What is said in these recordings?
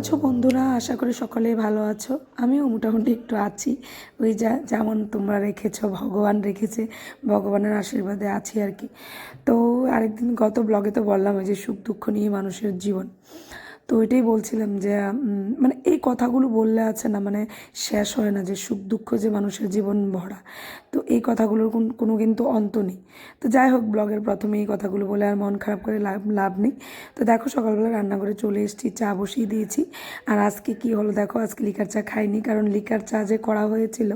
আছো বন্ধুরা? আশা করি সকলেই ভালো আছো। আমিও মোটামুটি একটু আছি। ওই যেমন তোমরা রেখেছো, ভগবান রেখেছে, ভগবানের আশীর্বাদে আছি আর কি। তো আরেকদিন গত ব্লগে তো বললাম ওই যে সুখ দুঃখ নিয়ে মানুষের জীবন। তো ওইটাই বলছিলাম যে মানে এই কথাগুলো বললে আছে না, মানে শেষ হয় না, যে সুখ দুঃখ যে মানুষের জীবন ভরা। তো এই কথাগুলোর কোনো কিন্তু অন্ত নেই। তো যাই হোক, ব্লগের প্রথমে এই কথাগুলো বলে আর মন খারাপ করে লাভ নেই। তো দেখো, সকালবেলা রান্না করে চলে এসেছি, চা বসিয়ে দিয়েছি। আর আজকে কি হলো দেখো, আজকে লিকার চা খাইনি, কারণ লিকার চা যে করা হয়েছিল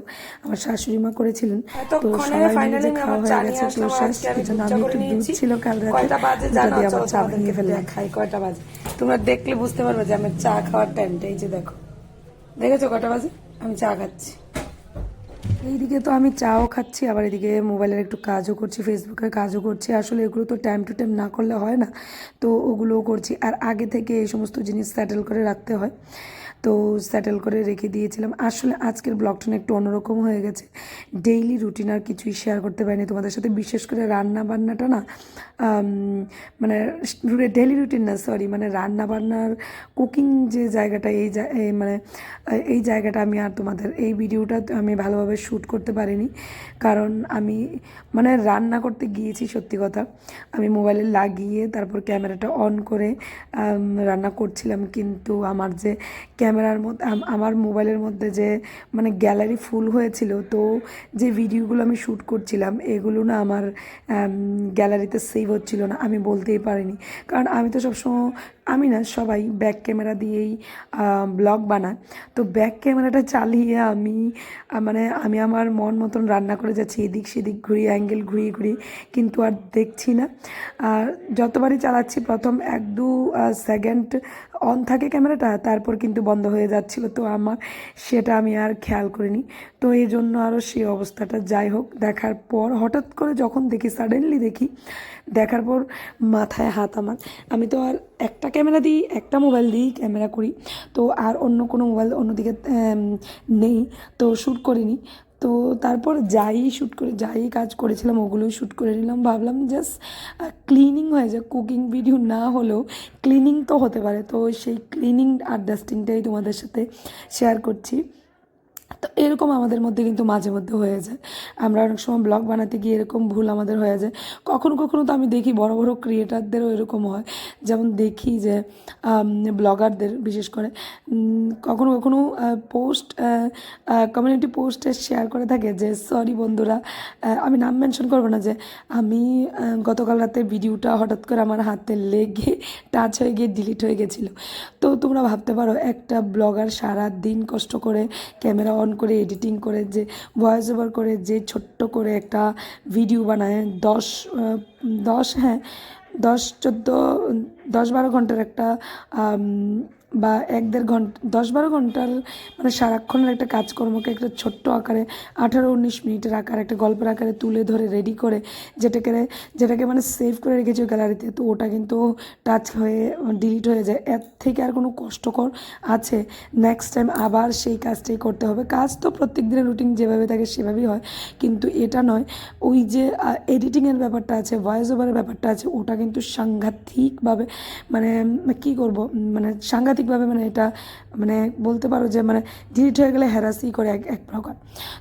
আমার শাশুড়ি মা করেছিলেন। তো সবাই মিলে যে খাওয়া হয়ে গেছে, তো শেষ। এই জন্য আমি একটু দুধ ছিল কাল রাতে, ওটা দিয়ে আমার চা বানিয়ে ফেললাম। খাই কয়টা বাজে তোমরা দেখলে বুঝতে পারবে যে আমার চা খাওয়ার টাইমটা। এই যে দেখো, দেখেছো কটা বাজে আমি চা খাচ্ছি। এইদিকে তো আমি চাও খাচ্ছি, আবার এদিকে মোবাইলের একটু কাজও করছি, ফেসবুকের কাজও করছি। আসলে এগুলো তো টাইম টু টাইম না করলে হয় না, তো ওগুলোও করছি। আর আগে থেকে এই সমস্ত জিনিস সেটেল করে রাখতে হয়, তো সেটেল করে রেখে দিয়েছিলাম। আসলে আজকের ব্লগটা না একটু অন্যরকম হয়ে গেছে। ডেইলি রুটিন আর কিছুই শেয়ার করতে পারিনি তোমাদের সাথে, বিশেষ করে রান্না বান্নাটা না, মানে ডেইলি রুটিন না, সরি, মানে রান্না বান্নার কুকিং যে জায়গাটা, মানে এই জায়গাটা আমি আর তোমাদের এই ভিডিওটা আমি ভালোভাবে শ্যুট করতে পারিনি। কারণ আমি মানে রান্না করতে গিয়েছি, সত্যি কথা, আমি মোবাইলে লাগিয়ে তারপর ক্যামেরাটা অন করে রান্না করছিলাম। কিন্তু আমার যে ক্যামেরার মধ্যে, আমার মোবাইলের মধ্যে যে মানে গ্যালারি ফুল হয়েছিল, তো যে ভিডিওগুলো আমি শ্যুট করছিলাম এগুলো না আমার গ্যালারিতে সেভ হচ্ছিল না। আমি বলতেই পারিনি, কারণ আমি তো সবসময়, আমি না, সবাই ব্যাক ক্যামেরা দিয়েই ব্লগ বানায়। তো ব্যাক ক্যামেরাটা চালিয়ে আমি মানে আমি আমার মন মতন রান্না করে যাচ্ছি, এদিক সেদিক ঘুরিয়ে, অ্যাঙ্গেল ঘুরিয়ে ঘুরিয়ে, কিন্তু আর দেখছি না। আর যতবারই চালাচ্ছি প্রথম 1-2 সেকেন্ড অন থাকে ক্যামেরাটা, তারপর কিন্তু বন্ধ হয়ে যাচ্ছিল। তো আমার সেটা আমি আর খেয়াল করিনি, তো এই জন্য আরও সেই অবস্থাটা। যাই হোক, দেখার পর হঠাৎ করে যখন দেখি, সাডেনলি দেখি, দেখার পর মাথায় হাত আমার। আমি তো আর একটা ক্যামেরা দিই, একটা মোবাইল দিই ক্যামেরা করি, তো আর অন্য কোনো মোবাইল অন্যদিকে নেই, তো শ্যুট করিনি। তো তারপর যাই শ্যুট করে, যাই কাজ করেছিলাম ওগুলোই শ্যুট করে নিলাম। ভাবলাম জাস্ট ক্লিনিং হয়ে যায়, কুকিং ভিডিও না হলেও ক্লিনিং তো হতে পারে। তো সেই ক্লিনিং আর ডাস্টিংটাই তোমাদের সাথে শেয়ার করছি। তো এরকম আমাদের মধ্যে কিন্তু মাঝে মধ্যে হয়ে যায়। আমরা অনেক সময় ব্লগ বানাতে গিয়ে এরকম ভুল আমাদের হয়ে যায়। কখনো কখনো তো আমি দেখি বড় বড় ক্রিয়েটারদেরও এরকম হয়। যেমন দেখি যে ব্লগারদের বিশেষ করে কখনো কখনো পোস্ট, কমিউনিটি পোস্টে শেয়ার করে থাকে যে সরি বন্ধুরা, আমি নাম মেনশন করবো না, যে আমি গতকাল রাতে ভিডিওটা হঠাৎ করে আমার হাতে লেগে টাচ হয়ে গিয়ে ডিলিট হয়ে গেছিলো। তো তোমরা ভাবতে পারো, একটা ব্লগার সারা দিন কষ্ট করে ক্যামেরা অন করে এডিটিং করে, যে ভয়েস ওভার করে, যে ছোট্ট করে একটা ভিডিও বানায়, 10 হ্যাঁ 10-14 10-12 ঘন্টার একটা বা 1-1.5 ঘন্টা, 10-12 ঘন্টার মানে সারাক্ষণের একটা কাজকর্মকে একটা ছোট্ট আকারে 18-19 মিনিটের আকারে, একটা গল্পের আকারে তুলে ধরে রেডি করে, যেটাকে মানে সেভ করে রেখেছে গ্যালারিতে, তো ওটা কিন্তু টাচ হয়ে ডিলিট হয়ে যায়। এর থেকে আর কোনো কষ্টকর আছে? নেক্সট টাইম আবার সেই কাজটাই করতে হবে। কাজ তো প্রত্যেক দিনের রুটিন যেভাবে থাকে সেভাবেই হয়, কিন্তু এটা নয়। ওই যে এডিটিংয়ের ব্যাপারটা আছে, ভয়েস ওভারের ব্যাপারটা আছে, ওটা কিন্তু সাংঘাতিকভাবে, মানে কী করব, মানে সাংঘাতিকভাবে, মানে এটা মানে বলতে পারো যে মানে ডিলিট হয়ে গেলে হ্যারাসই করে এক প্রকার।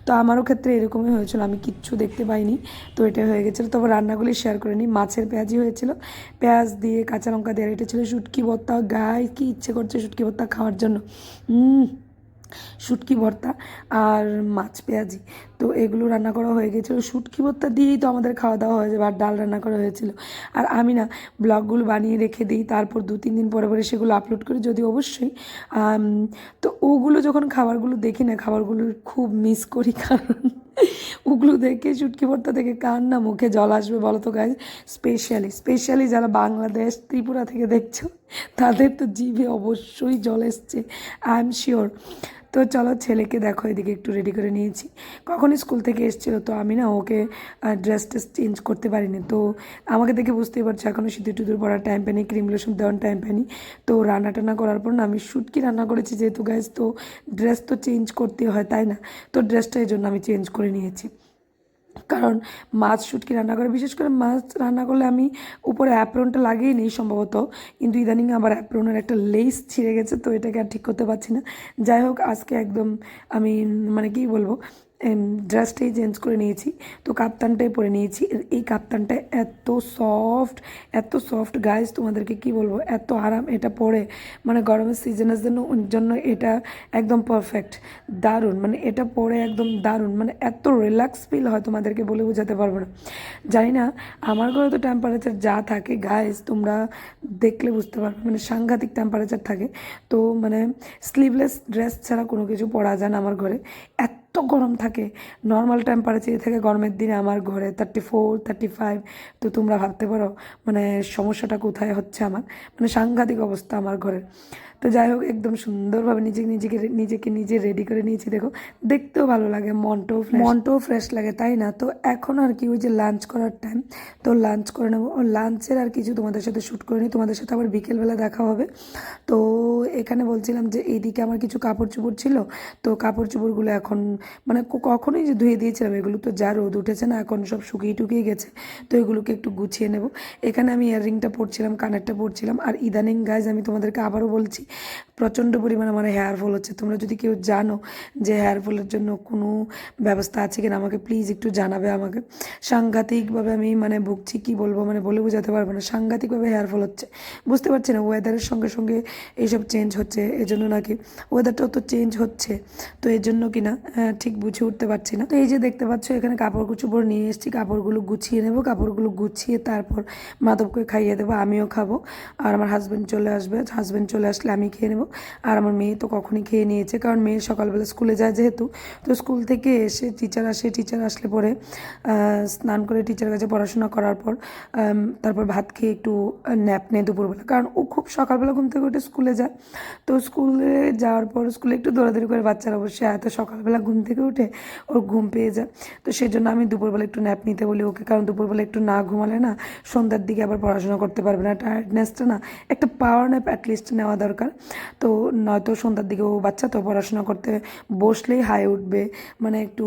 তো আমারও ক্ষেত্রে এরকমই হয়েছিল, আমি কিচ্ছু দেখতে পাইনি, তো এটা হয়ে গেছিলো। তবে রান্নাগুলি শেয়ার করে নিই। মাছের পেঁয়াজি হয়েছিল, পেঁয়াজ দিয়ে কাঁচা লঙ্কা দিয়ে, আর এটা ছিল শুটকি ভর্তা। গায়ে কি ইচ্ছে করছে শুটকি ভর্তা খাওয়ার জন্য। শুটকি ভর্তা আর মাছ পেঁয়াজি, তো এগুলো রান্না করা হয়ে গেছিলো। শুটকি ভর্তা দিয়েই তো আমাদের খাওয়া দাওয়া হয়ে যাবে, আর ডাল রান্না করা হয়েছিল। আর আমি না ব্লগগুলো বানিয়ে রেখে দিই, তারপর 2-3 দিন পরে পরে সেগুলো আপলোড করি, যদি অবশ্যই তো ওগুলো যখন খাবারগুলো দেখি না, খাবারগুলো খুব মিস করি। কারণ ওগুলো দেখে, শুটকি ভর্তা দেখে কার না মুখে জল আসবে বলো তো গাইজ? স্পেশালি যারা বাংলাদেশ, ত্রিপুরা থেকে দেখছো, তাদের তো জিভে অবশ্যই জল এসছে, আই এম শিওর। তো চলো, ছেলেকে দেখো এদিকে একটু রেডি করে নিয়েছি। কখন স্কুল থেকে এসেছিলো, তো আমি না ওকে ড্রেস চেঞ্জ করতে পারিনি। তো আমাকে দেখে বুঝতেই পারছো, এখনও সিঁদুর টুদুর পরার টাইম পাইনি, ক্রিম লোশন দেওয়ার টাইম পাইনি। তো রান্না টান্না করার পর না, আমি শুটকি রান্না করেছি যেহেতু গাইজ, তো ড্রেস তো চেঞ্জ করতে হয়, তাই না? তো ড্রেসটা এই জন্য আমি চেঞ্জ করে নিয়েছি। কারণ মাছ শুটকি রান্না করে, বিশেষ করে মাছ রান্না করলে আমি উপরে অ্যাপ্রনটা লাগিয়ে নিই সম্ভবত, কিন্তু ইদানিং আবার অ্যাপ্রনের একটা লেস ছিঁড়ে গেছে, তো এটাকে আর ঠিক করতে পারছি না। যাই হোক, আজকে একদম আমি মানে কী বলবো, ড্রেসটাই চেঞ্জ করে নিয়েছি, তো কাপ্তানটাই পরে নিয়েছি। এই কাপ্তানটা এত সফট গাইজ, তোমাদেরকে কি বলবো, এত আরাম এটা পরে, মানে গরমের সিজনের জন্য এটা একদম পারফেক্ট, দারুণ, মানে এটা পরে একদম দারুণ, মানে এত রিল্যাক্স ফিল হয় তোমাদেরকে বলে বোঝাতে পারবো না। জানি না আমার ঘরে তো টেম্পারেচার যা থাকে গাইজ, তোমরা দেখলে বুঝতে পারবে, মানে সাংঘাতিক টেম্পারেচার থাকে। তো মানে স্লিভলেস ড্রেস ছাড়া কোনো কিছু পরা যায় না আমার ঘরে, এত গরম থাকে। নর্মাল টেম্পারেচার থাকে গরমের দিনে আমার ঘরে 34 35। তো তোমরা ভাবতে পারো মানে সমস্যাটা কোথায় হচ্ছে আমার, মানে সাংঘাতিক অবস্থা আমার ঘরের। তো যাই হোক, একদম সুন্দরভাবে নিজেকে নিজে রেডি করে নিয়েছি, দেখো দেখতেও ভালো লাগে, মনটাও ফ্রেশ লাগে, তাই না? তো এখন আর কি ওই যে লাঞ্চ করার টাইম, তো লাঞ্চ করে নেবো। লাঞ্চের আর কিছু তোমাদের সাথে শ্যুট করে নিই, তোমাদের সাথে আবার বিকেলবেলা দেখা হবে। তো এখানে বলছিলাম যে এইদিকে আমার কিছু কাপড় চোপড় ছিল, তো কাপড় চোপড়গুলো এখন মানে কখনোই যে ধুয়ে দিয়েছিলাম, এগুলো তো যা রোদ উঠেছে না, এখন সব শুকিয়ে টুকিয়ে গেছে, তো এগুলোকে একটু গুছিয়ে নেব। এখানে আমি ইয়াররিংটা পরছিলাম, কানেরটা পরছিলাম। আর ইদানিং গাইজ আমি তোমাদেরকে আবারও বলছি, প্রচণ্ড পরিমাণে আমার হেয়ার ফল হচ্ছে। তোমরা যদি কেউ জানো যে হেয়ার ফলের জন্য কোনো ব্যবস্থা আছে কিনা, আমাকে প্লিজ একটু জানাবে আমাকে। সাংঘাতিকভাবে আমি মানে ভুগছি, কি বলবো, মানে বলে বোঝাতে পারবো না, সাংঘাতিকভাবে হেয়ার ফল হচ্ছে। বুঝতে পারছি না, ওয়েদারের সঙ্গে সঙ্গে এইসব চেঞ্জ হচ্ছে, এজন্য নাকি ওয়েদারটাও তো চেঞ্জ হচ্ছে, তো এর জন্য কিনা ঠিক বুঝে উঠতে পারছি না। তো এই যে দেখতে পাচ্ছ এখানে কাপড় চোপড় নিয়ে এসেছি, কাপড়গুলো গুছিয়ে নেব, কাপড়গুলো গুছিয়ে তারপর মাধবকে খাইয়ে দেবো, আমিও খাবো, আর আমার হাজব্যান্ড চলে আসবে, হাজব্যান্ড চলে আসলে আমি খেয়ে নেবো। আর আমার মেয়ে তো কখনই খেয়ে নিয়েছে, কারণ মেয়ে সকালবেলা স্কুলে যায় যেহেতু, তো স্কুল থেকে এসে টিচার আসে, টিচার আসলে পরে স্নান করে টিচার কাছে পড়াশোনা করার পর তারপর ভাত খেয়ে একটু ন্যাপ নেয় দুপুরবেলা, কারণ ও খুব সকালবেলা ঘুম থেকে উঠে স্কুলে যায়। তো স্কুলে যাওয়ার পর স্কুলে একটু দৌড়াদৌড়ি করে, বাচ্চারা অবশ্যই এত সকালবেলা ঘুম থেকে উঠে ওর ঘুম পেয়ে যায়, তো সেই জন্য আমি দুপুরবেলা একটু ন্যাপ নিতে বলি ওকে, কারণ দুপুরবেলা একটু না ঘুমালে না সন্ধ্যার দিকে আবার পড়াশোনা করতে পারবে না, টায়ার্ডনেসটা না, একটা পাওয়ার ন্যাপ অ্যাটলিস্ট নেওয়া দরকার। তো নয়তো সন্ধ্যার দিকে ও বাচ্চা তো পড়াশোনা করতে বসলেই হাই উঠবে, মানে একটু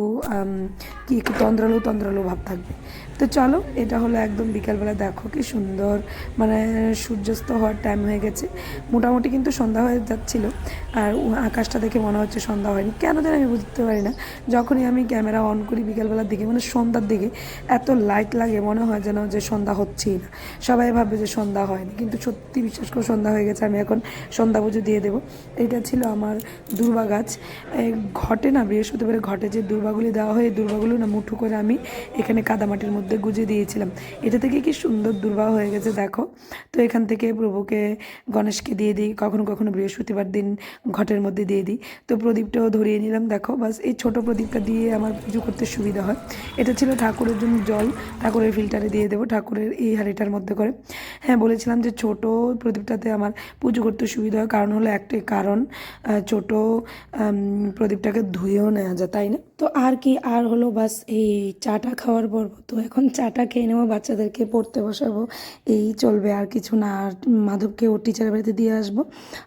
কি একটু তন্দ্রালো ভাব থাকবে। তো চলো, এটা হলো একদম বিকালবেলা, দেখো কি সুন্দর, মানে সূর্যাস্ত হওয়ার টাইম হয়ে গেছে, মোটামুটি কিন্তু সন্ধ্যা হয়ে যাচ্ছিল, আর আকাশটা দেখে মনে হচ্ছে সন্ধ্যা হয়নি, কেন জানি আমি বুঝতে পারি না। যখনই আমি ক্যামেরা অন করি বিকালবেলার দিকে, মানে সন্ধ্যার দিকে এত লাইট লাগে, মনে হয় যেন যে সন্ধ্যা হচ্ছেই না, সবাই ভাববে যে সন্ধ্যা হয়নি, কিন্তু সত্যি বিশ্বাস করে সন্ধ্যা হয়ে গেছে। আমি এখন সন্ধ্যা পুজো দিয়ে দেবো। এটা ছিল আমার দূর্বা গাছ, ঘটে না, বৃহস্পতিবারে ঘটে যে দূর্বাগুলি দেওয়া হয়, এই দূর্বাগুলো না মুঠো করে আমি এখানে কাদামাটির মধ্যে গুজে দিয়েছিলাম, এটা থেকে কি সুন্দর দূর্বা হয়ে গেছে দেখো। তো এখান থেকে প্রভুকে, গণেশকে দিয়ে দিই, কখনো কখনো বৃহস্পতিবার দিন ঘটের মধ্যে দিয়ে দিই। তো প্রদীপটাও ধরিয়ে নিলাম, দেখো বাস এই ছোট প্রদীপটা দিয়ে আমার পুজো করতে সুবিধা হয়। এটা ছিল ঠাকুরের জন্য জল, ঠাকুরের ফিল্টারে দিয়ে দেবো, ঠাকুরের এই হাঁড়িটার মধ্যে করে। হ্যাঁ, বলেছিলাম যে ছোট প্রদীপটাতে আমার পুজো করতে সুবিধা হয়, কারণ হলো একটাই কারণ, ছোট প্রদীপটাকে ধুয়েও নেওয়া যায়, তাই না? তো আর কি, আর হলো বাস এই চাটা খাওয়ার পর্ব, তো এখন চাটা খেয়ে নেবো, বাচ্চাদেরকে পড়তে বসাবো, এই চলবে আর কিছু না। আর মাধবকে ওর টিচারের বাড়িতে দিয়ে আসবো,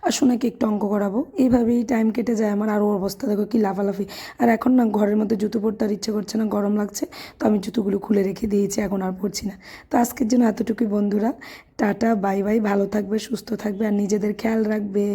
আর সোনাকে একটু অঙ্ক করাবো, এইভাবেই টাইম কেটে যায় আমার। আর ওর অবস্থা দেখো কি লাফালাফি, আর এখন না ঘরের মধ্যে জুতো পরতে আর ইচ্ছে করছে না, গরম লাগছে, তো আমি জুতোগুলো খুলে রেখে দিয়েছি, এখন আর পরছি না। তো আজকের জন্য এতটুকুই বন্ধুরা, টাটা বাই বাই, ভালো থাকবে, সুস্থ থাকবে, আর নিজেদের খেয়াল রাখবে।